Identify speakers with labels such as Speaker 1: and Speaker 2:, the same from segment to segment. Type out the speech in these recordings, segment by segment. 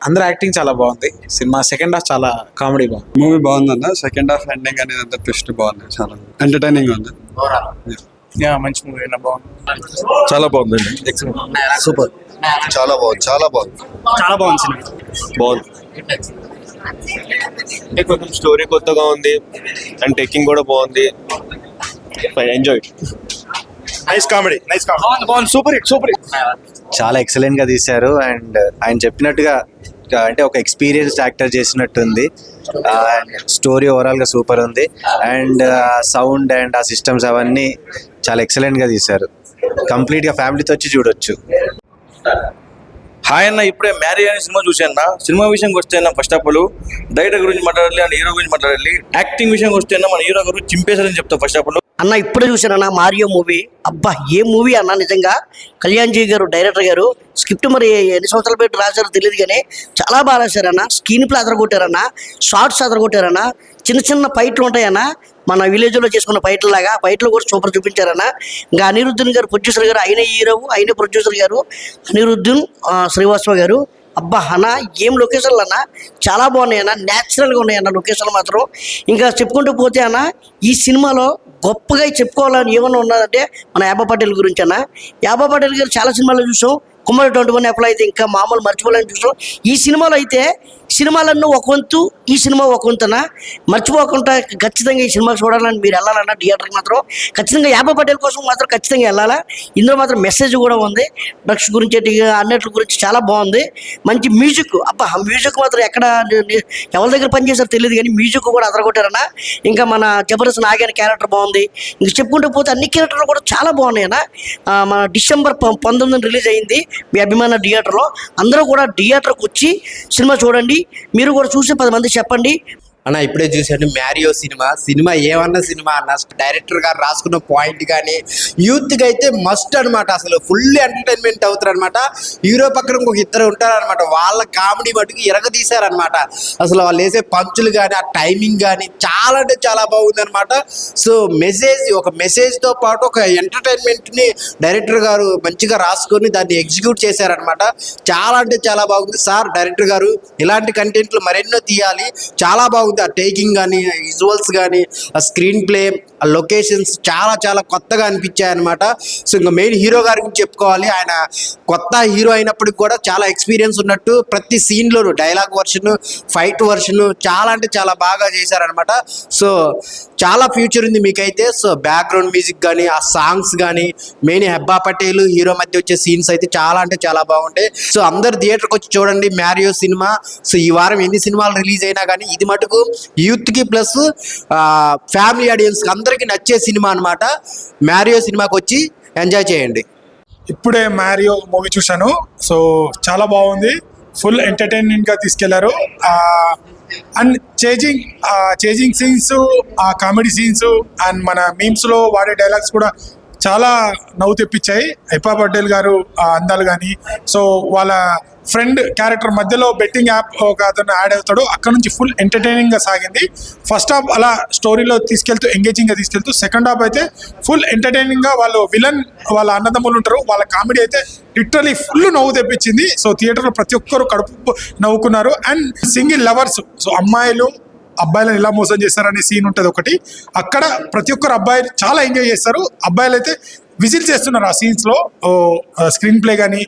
Speaker 1: అందరూ యాక్టింగ్ చాలా బాగుంది. సినిమా సెకండ్ హాఫ్ చాలా కామెడీ బాగుంది.
Speaker 2: మూవీ బాగుందన్న. సెకండ్ హాఫ్ ఎండింగ్ అనేది అంత ట్విస్ట్ బాగుంది. చాలా ఎంటర్టైనింగ్ ఉంది.
Speaker 3: మంచి మూవీ బాగుంది.
Speaker 4: చాలా బాగుందండి.
Speaker 5: సూపర్.
Speaker 4: చాలా బాగుంది. చాలా బాగుంది.
Speaker 3: చాలా బాగుంది సినిమా.
Speaker 4: బాగుంది. కొంచెం స్టోరీ కొత్తగా ఉంది అండ్ టేకింగ్ కూడా బాగుంది. ఎంజాయ్.
Speaker 3: Nice comedy. బాగుంది. Super hit.
Speaker 5: చాలా ఎక్సలెంట్ గా తీశారు. అండ్ ఆయన చెప్పినట్టుగా అంటే ఒక ఎక్స్పీరియన్స్డ్ యాక్టర్ చేసినట్టుంది. స్టోరీ ఓవరాల్ గా సూపర్ ఉంది. అండ్ సౌండ్ అండ్ ఆ సిస్టమ్స్ అవన్నీ చాలా ఎక్సలెంట్ గా తీశారు. కంప్లీట్ గా ఫ్యామిలీతో వచ్చి చూడొచ్చు.
Speaker 4: హాయ్ అన్న, ఇప్పుడే మ్యారీ అనే సినిమా చూసాను. సినిమా విషయంకి వస్తే ఫస్ట్ ఆఫ్ ఆల్ డైరెక్టర్ గురించి మాట్లాడాలి అండ్ హీరో గురించి మాట్లాడాలి. యాక్టింగ్ విషయంకి వస్తే మన హీరో గురించి చింపేశారని చెప్తా. ఫస్ట్ ఆఫ్ ఆల్
Speaker 6: అన్న ఇప్పుడే చూసానన్న మారియో మూవీ. అబ్బా ఏ మూవీ అన్న, నిజంగా కళ్యాణ్ జీ గారు డైరెక్టర్ గారు స్క్రిప్ట్ మరి ఎన్ని సంవత్సరాలు పెట్టి రాశారో తెలియదు కానీ చాలా బాగా రాశారన్న. స్క్రీన్ ప్లే అదరగొట్టారన్న, షార్ట్స్ అదరగొట్టారన్న. చిన్న చిన్న ఫైట్లు ఉంటాయన్న, మన విలేజ్లో చేసుకున్న ఫైట్లు లాగా ఫైట్లు కూడా సూపర్ చూపించారన్న. ఇంకా అనిరుద్ధన్ గారు ప్రొడ్యూసర్ గారు, ఆయన హీరో ఆయన ప్రొడ్యూసర్ గారు అనిరుద్ధన్ శ్రీవాస్తవ గారు. అబ్బా అన్న ఏం లొకేషన్లు అన్న చాలా బాగున్నాయి అన్న, న్యాచురల్గా ఉన్నాయి అన్న లొకేషన్లు మాత్రం. ఇంకా చెప్పుకుంటూ పోతే అన్న ఈ సినిమాలో గొప్పగా చెప్పుకోవాలని ఏమన్నా ఉన్నదంటే మన యాబా పటేల్ గురించి అన్న. యాబా పటేల్ గారు చాలా సినిమాల్లో చూసాం. కుమ్మరి 21 ఎప్పుడు అయితే ఇంకా మామూలు మర్చిపోలేని చూసాం. ఈ సినిమాలో అయితే సినిమాలన్నీ ఒక వంతు, ఈ సినిమా ఒక వంతున మర్చిపోకుండా ఖచ్చితంగా ఈ సినిమా చూడాలని మీరు వెళ్ళాలన్నా థియేటర్కి మాత్రం ఖచ్చితంగా యాబా పటేల్ కోసం మాత్రం ఖచ్చితంగా వెళ్ళాలా. ఇందులో మాత్రం మెసేజ్ కూడా ఉంది. డ్రగ్స్ గురించి అన్నిటి గురించి చాలా బాగుంది. మంచి మ్యూజిక్. అబ్బా మ్యూజిక్ మాత్రం ఎక్కడ ఎవరి దగ్గర పనిచేసారో తెలియదు కానీ మ్యూజిక్ కూడా అదరగొట్టారన్న. ఇంకా మన జబర్దస్త్ నాగేని క్యారెక్టర్ బాగుంది. ఇంక చెప్పుకుంటూ పోతే అన్ని క్యారెక్టర్లు కూడా చాలా బాగున్నాయి అన్న. మన డిసెంబర్ 19 రిలీజ్ అయింది మీ అభిమాన థియేటర్లో. అందరూ కూడా థియేటర్కి వచ్చి సినిమా చూడండి. మీరు కూడా చూసి 10 మంది చెప్పండి
Speaker 7: అన్న. ఇప్పుడే చూశాను మ్యారియో సినిమా ఏమన్నా సినిమా అన్న. డైరెక్టర్ గారు రాసుకున్న పాయింట్ కానీ యూత్కి అయితే మస్ట్ అనమాట. అసలు ఫుల్ ఎంటర్టైన్మెంట్ అవుతారు అనమాట. హీరో పక్కన ఇంకొక ఇద్దరు ఉంటారనమాట. వాళ్ళ కామెడీ మటుకు ఎరగదీశారనమాట. అసలు వాళ్ళు వేసే పంచులు కానీ ఆ టైమింగ్ కానీ చాలా అంటే చాలా బాగుంది అనమాట. సో ఒక మెసేజ్తో పాటు ఒక ఎంటర్టైన్మెంట్ని డైరెక్టర్ గారు మంచిగా రాసుకొని దాన్ని ఎగ్జిక్యూట్ చేశారనమాట. చాలా అంటే చాలా బాగుంది సార్. డైరెక్టర్ గారు ఇలాంటి కంటెంట్లు మరెన్నో తీయాలి. చాలా బాగుంది. ఆ టేకింగ్ కానీ, విజువల్స్ కానీ, ఆ స్క్రీన్ ప్లే, ఆ లొకేషన్స్ చాలా చాలా కొత్తగా అనిపించాయి అనమాట. సో ఇంకా మెయిన్ హీరో గారి గురించి చెప్పుకోవాలి. ఆయన కొత్త హీరో అయినప్పటికి కూడా చాలా ఎక్స్పీరియన్స్ ఉన్నట్టు ప్రతి సీన్లోనూ డైలాగ్ వర్షన్, ఫైట్ వర్షన్ చాలా అంటే చాలా బాగా చేశారనమాట. సో చాలా ఫ్యూచర్ ఉంది మీకైతే. సో బ్యాక్గ్రౌండ్ మ్యూజిక్ కానీ, ఆ సాంగ్స్ కానీ, మెయిన్ హెబ్బా పటేల్ హీరో మధ్య వచ్చే సీన్స్ అయితే చాలా అంటే చాలా బాగుంటాయి. సో అందరు థియేటర్కి వచ్చి చూడండి మ్యారియో సినిమా. సో ఈ వారం ఎన్ని సినిమాలు రిలీజ్ అయినా కానీ ఇది మటుకు యూత్కి ప్లస్ ఫ్యామిలీ ఆడియన్స్కి అందరికీ నచ్చే సినిమా అనమాట. మ్యారియో సినిమాకి వచ్చి ఎంజాయ్ చేయండి.
Speaker 3: ఇప్పుడే మ్యారియో మూవీ చూశాను. సో చాలా బాగుంది. ఫుల్ ఎంటర్టైన్మెంట్గా తీసుకెళ్లారు. అండ్ చేజింగ్ సీన్స్, ఆ కామెడీ సీన్స్ అండ్ మన మీమ్స్లో వాడే డైలాగ్స్ కూడా చాలా నవ్వు తెప్పించాయి. హెబ్బా పటేల్ గారు అందాలు కానీ, సో వాళ్ళ ఫ్రెండ్ క్యారెక్టర్ మధ్యలో బెట్టింగ్ యాప్ ఒక అతను యాడ్ అవుతాడు. అక్కడ నుంచి ఫుల్ ఎంటర్టైనింగ్గా సాగింది. ఫస్ట్ హాఫ్ అలా స్టోరీలో తీసుకెళ్తూ ఎంగేజింగ్గా తీసుకెళ్తూ, సెకండ్ హాఫ్ అయితే ఫుల్ ఎంటర్టైనింగ్గా వాళ్ళు విలన్ వాళ్ళ అన్నదమ్ములు ఉంటారు, వాళ్ళ కామెడీ అయితే లిటరలీ ఫుల్ నవ్వు తెప్పించింది. సో థియేటర్లో ప్రతి ఒక్కరు కడుపు నవ్వుకున్నారు. అండ్ సింగిల్ లవర్స్, సో అమ్మాయిలు అబ్బాయిలను ఎలా మోసం చేస్తారనే సీన్ ఉంటుంది ఒకటి. అక్కడ ప్రతి ఒక్కరు అబ్బాయిలు చాలా ఎంజాయ్ చేస్తారు. అబ్బాయిలు అయితే విజిల్ చేస్తున్నారు ఆ సీన్స్లో. స్క్రీన్ ప్లే కానీ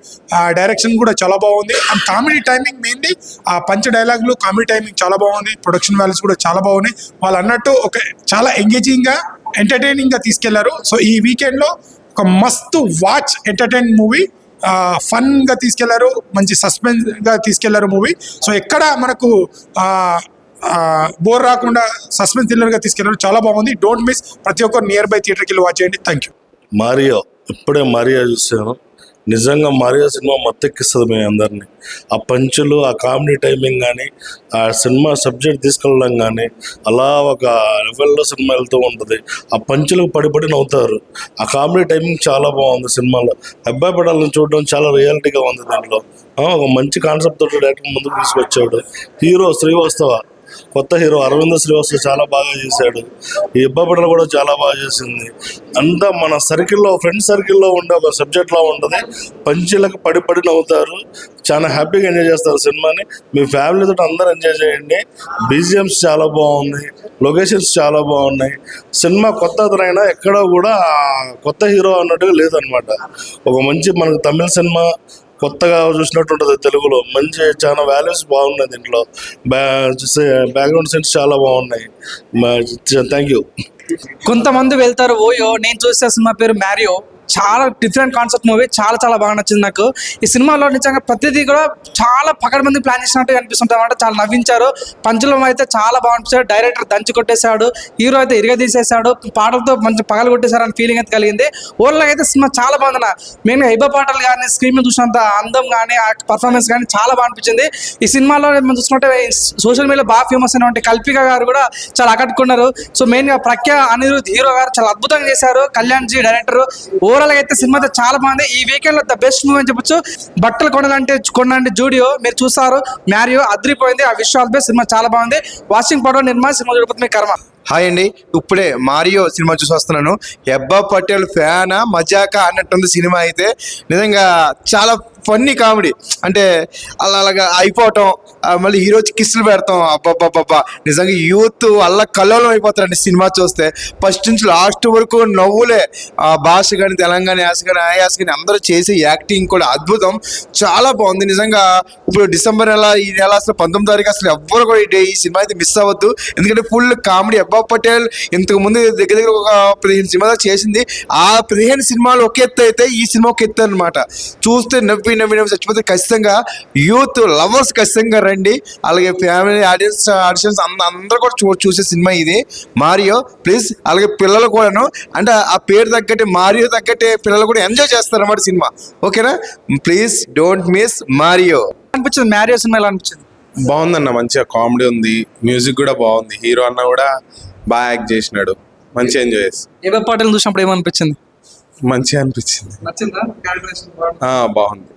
Speaker 3: డైరెక్షన్ కూడా చాలా బాగుంది. అండ్ కామెడీ టైమింగ్ మెయిన్లీ ఆ పంచ్ డైలాగులు కామెడీ టైమింగ్ చాలా బాగుంది. ప్రొడక్షన్ వాల్యూస్ కూడా చాలా బాగున్నాయి. వాళ్ళు అన్నట్టు ఒక చాలా ఎంగేజింగ్గా ఎంటర్టైనింగ్గా తీసుకెళ్లారు. సో ఈ వీకెండ్లో ఒక మస్తు వాచ్ ఎంటర్టైన్ మూవీ. ఫన్గా తీసుకెళ్లారు, మంచి సస్పెన్స్గా తీసుకెళ్లారు మూవీ. సో ఎక్కడ మనకు బోర్ రాకుండా సస్పెన్స్ థ్రిల్లర్గా తీసుకెళ్లారు. చాలా బాగుంది. Don't miss. ప్రతి ఒక్కరు నియర్ బై థియేటర్కి వెళ్ళి వాచ్ చేయండి. Thank you.
Speaker 4: మారియో ఇప్పుడే చూసాను. నిజంగా మారియో సినిమా మత్తెక్కిస్తుంది మీ అందరినీ. ఆ పంచులు, ఆ కామెడీ టైమింగ్ కానీ, ఆ సినిమా సబ్జెక్ట్ తీసుకెళ్ళడం కానీ అలా ఒక లెవెల్లో సినిమా వెళ్తూ ఉంటుంది. ఆ పంచులకు పడి నవ్వుతారు. ఆ కామెడీ టైమింగ్ చాలా బాగుంది సినిమాలో. అబ్బాయి పడాలని చూడడం చాలా రియాలిటీగా ఉంది. దీంట్లో ఒక మంచి కాన్సెప్ట్ తోటి డైరెక్టర్ ముందుకు తీసుకొచ్చాడు. హీరో శ్రీవాస్తవ కొత్త హీరో అరవింద శ్రీవాస్తవ్ చాలా బాగా చేశాడు. ఈ ఇబ్బపడలు కూడా చాలా బాగా చేసింది. అంతా మన సర్కిల్లో, ఫ్రెండ్ సర్కిల్లో ఉండే ఒక సబ్జెక్ట్లా ఉంటుంది. పంచులకు పడి పడి నవ్వుతారు. చాలా హ్యాపీగా ఎంజాయ్ చేస్తారు సినిమాని. మీ ఫ్యామిలీతో అందరూ ఎంజాయ్ చేయండి. బీజిఎమ్స్ చాలా బాగుంది, లొకేషన్స్ చాలా బాగున్నాయి. సినిమా కొత్త అతనైనా ఎక్కడో కూడా కొత్త హీరో అన్నట్టుగా లేదనమాట. ఒక మంచి మనకు తమిళ సినిమా కొత్తగా చూసినట్టు ఉంటుంది తెలుగులో. మంచి చాలా వాల్యూస్ బాగున్నాయి దీంట్లో. బ్యాక్గ్రౌండ్ సీన్స్ చాలా బాగున్నాయి. Thank you.
Speaker 8: కొంతమంది వెళ్తారు ఓయో, నేను చూసే సినిమా పేరు మ్యారియో. చాలా డిఫరెంట్ కాన్సెప్ట్ మూవీ, చాలా చాలా బాగా నచ్చింది నాకు. ఈ సినిమాలో నిజంగా ప్రతిదీ కూడా చాలా పకడ్బందీ ప్లాన్ చేసినట్టు అనిపిస్తుంటుంది అనమాట. చాలా నవ్వించారు. పంచులం అయితే చాలా బాగుంటుంది. డైరెక్టర్ దంచి కొట్టేశాడు, హీరో అయితే ఇరగదీసేశాడు, పాటలతో మంచి పగలు కొట్టేశారు అని ఫీలింగ్ అయితే కలిగింది. ఓవర్లో అయితే సినిమా చాలా బాగుంది. మెయిన్గా ఇబ్బ పాటలు కానీ, స్క్రీన్ మీద చూసినంత అందం కానీ, ఆ పర్ఫార్మెన్స్ కానీ చాలా బాగా అనిపించింది. ఈ సినిమాలో మనం చూసుకుంటే సోషల్ మీడియాలో బాగా ఫేమస్ అయినటువంటి కల్పిక గారు కూడా చాలా ఆకట్టుకున్నారు. సో మెయిన్గా ప్రఖ్య అనిరుద్ హీరో గారు చాలా అద్భుతంగా చేశారు. Kalyan G director. ఓవరాల్ గా అయితే సినిమా అయితే చాలా బాగుంది. ఈ వీకెండ్ లో ద బెస్ట్ మూవీ అని చెప్పొచ్చు. బట్టలు కొనండి జూడియో మీరు చూసారు. మ్యారియో అద్రిపోయింది. ఆ విషయాలు బెస్ట్. సినిమా చాలా బాగుంది. వాషింగ్ పౌడర్ నిర్మా సినిమా చూడకపోతే మీ కర్మ.
Speaker 9: హాయ్ అండి, ఇప్పుడే మారియో సినిమా చూసి వస్తున్నాను. ఎబ్బా పటేల్ ఫ్యానా మజాకా అన్నట్టుంది సినిమా అయితే. నిజంగా చాలా ఫన్నీ కామెడీ, అంటే అలాగా అయిపోవటం, మళ్ళీ హీరో కిస్సులు పెడతాం. అబ్బాబ్బాబ్బా, నిజంగా యూత్ అల్ల కల్లోలం అయిపోతారండి సినిమా చూస్తే. ఫస్ట్ నుంచి లాస్ట్ వరకు నవ్వులే. ఆ భాష కానీ, తెలంగాణ యాస కానీ, ఆ యాస కానీ అందరూ చేసే యాక్టింగ్ కూడా అద్భుతం. చాలా బాగుంది నిజంగా. ఇప్పుడు డిసెంబర్ నెల, ఈ నెల అసలు 19వ తారీఖు అసలు ఎవ్వరు కూడా ఈ సినిమా అయితే మిస్ అవ్వద్దు. ఎందుకంటే ఫుల్ కామెడీ. అబ్బా పటేల్ ఇంతకు ముందు దగ్గర దగ్గర ఒక 15 సినిమాలు చేసింది. ఆ 15 సినిమాలు ఒక ఎత్తు అయితే ఈ సినిమా ఒక ఎత్తు అనమాట. చూస్తే నవ్వి చచ్చిపోతే ఖచ్చితంగా యూత్ లవర్స్ ఖచ్చితంగా రండి. అలాగే ఫ్యామిలీ ఆడియన్స్ అందరూ కూడా చూసే సినిమా ఇది మారియో. ప్లీజ్ అలాగే పిల్లలు కూడాను, అంటే ఆ పేరు తగ్గట్టే మారియో తగ్గట్టే పిల్లలు కూడా ఎంజాయ్ చేస్తారు అన్నమాట సినిమా. ఓకేనా? Please don't miss Mario.
Speaker 8: అనిపించింది మ్యారియో సినిమా ఎలా అనిపించింది?
Speaker 10: బాగుందన్న, మంచిగా కామెడీ ఉంది, మ్యూజిక్ కూడా బాగుంది, హీరో అన్న కూడా బాగా యాక్ట్ చేసినాడు, మంచిగా ఎంజాయ్ చేసి.
Speaker 8: ఇబ్బ పాటలు చూసినప్పుడు ఏమనిపించింది?
Speaker 10: మంచిగా అనిపించింది.
Speaker 8: నచ్చిందా?
Speaker 10: బాగుంది.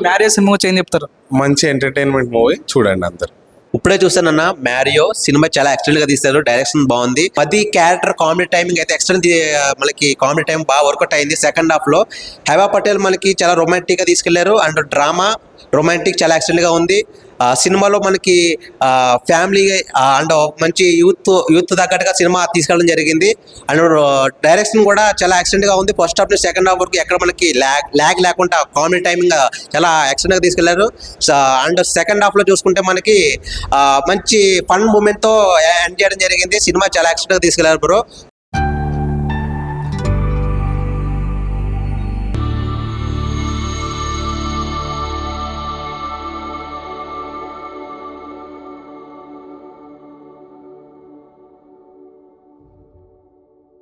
Speaker 8: మ్యారియో సినిమా ఏం చెప్తారు?
Speaker 10: మంచి ఎంటర్టైన్మెంట్ మూవీ, చూడండి అందరు.
Speaker 7: ఇప్పుడే చూసానన్న మ్యారియో సినిమా చాలా ఎక్స్టెంట్ గా తీస్తారు. డైరెక్షన్ బాగుంది. 10 క్యారెక్టర్ కామెడీ టైమింగ్ అయితే ఎక్స్టెంట్ మనకి కామెడీ టైం బాగా వర్కౌట్ అయింది. సెకండ్ హాఫ్ లో హైవా పటేల్ మనకి చాలా రొమాంటిక్ గా తీసుకెళ్లారు. అండ్ డ్రామా రొమాంటిక్ చాలా ఎక్స్టెంట్ గా ఉంది. సినిమాలో మనకి ఫ్యామిలీ అండ్ మంచి యూత్ తగ్గట్టుగా సినిమా తీసుకెళ్ళడం జరిగింది. అండ్ డైరెక్షన్ కూడా చాలా ఎక్స్టెంట్ గా ఉంది. ఫస్ట్ హాఫ్ నుంచి సెకండ్ హాఫ్ వరకు ఎక్కడ మనకి ల్యాగ్ లేకుండా కామెడీ టైమింగ్ చాలా ఎక్స్టెంట్ గా తీసుకెళ్లారు. అండ్ సెకండ్ హాఫ్ లో చూసుకుంటే మనకి మంచి ఫన్ మూమెంట్ తో ఎండ్ చేయడం జరిగింది. సినిమా చాలా ఎక్స్టెంట్ గా తీసుకెళ్లారు బ్రో.